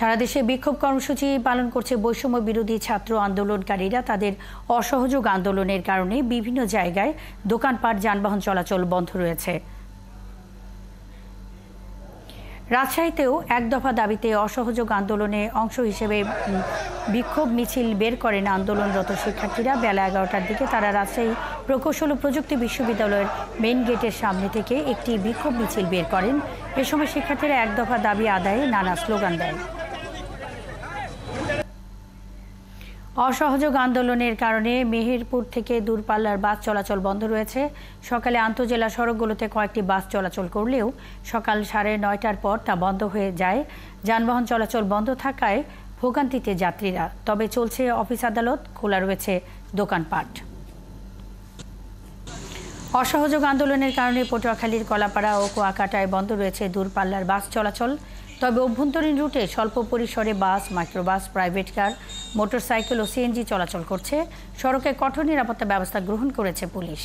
সারা দেশে বিক্ষোভ কর্মসূচি পালন করছে বৈষম্য বিরোধী ছাত্র আন্দোলনকারীরা। তাদের অসহযোগ আন্দোলনের কারণে বিভিন্ন জায়গায় দোকানপাট, যানবাহন চলাচল বন্ধ রয়েছে। রাজশাহীতেও এক দফা দাবিতে অসহযোগ আন্দোলনে অংশ হিসেবে বিক্ষোভ মিছিল বের করেন আন্দোলনরত শিক্ষার্থীরা। বেলা 11টার দিকে তারা রাজশাহী প্রকৌশল ও প্রযুক্তি বিশ্ববিদ্যালয়ের মেইন গেটের সামনে থেকে একটি বিক্ষোভ মিছিল বের করেন। এ সময় শিক্ষার্থীরা এক দফা দাবি আদায়ে নানা স্লোগান দেয়। অসহযোগ আন্দোলনের কারণে মেহেরপুর থেকে দূরপাল্লার বাস চলাচল বন্ধ রয়েছে। সকালে আন্তঃজেলা সড়কগুলোতে কয়েকটি বাস চলাচল করলেও সকাল 9:30টার পর তা বন্ধ হয়ে যায়। যানবাহন চলাচল বন্ধ থাকায় ভোগান্তিতে যাত্রীরা। তবে চলছে অফিস আদালত, খোলা রয়েছে দোকানপাট। অসহযোগ আন্দোলনের কারণে পটুয়াখালীর কলাপাড়া ও কুয়াকাটায় বন্ধ রয়েছে দূরপাল্লার বাস চলাচল। তবে অভ্যন্তরীণ রুটে স্বল্প পরিসরে বাস, মাইক্রোবাস, প্রাইভেট কার, মোটরসাইকেল ও সিএনজি চলাচল করছে। সড়কে কঠোর নিরাপত্তা ব্যবস্থা গ্রহণ করেছে পুলিশ।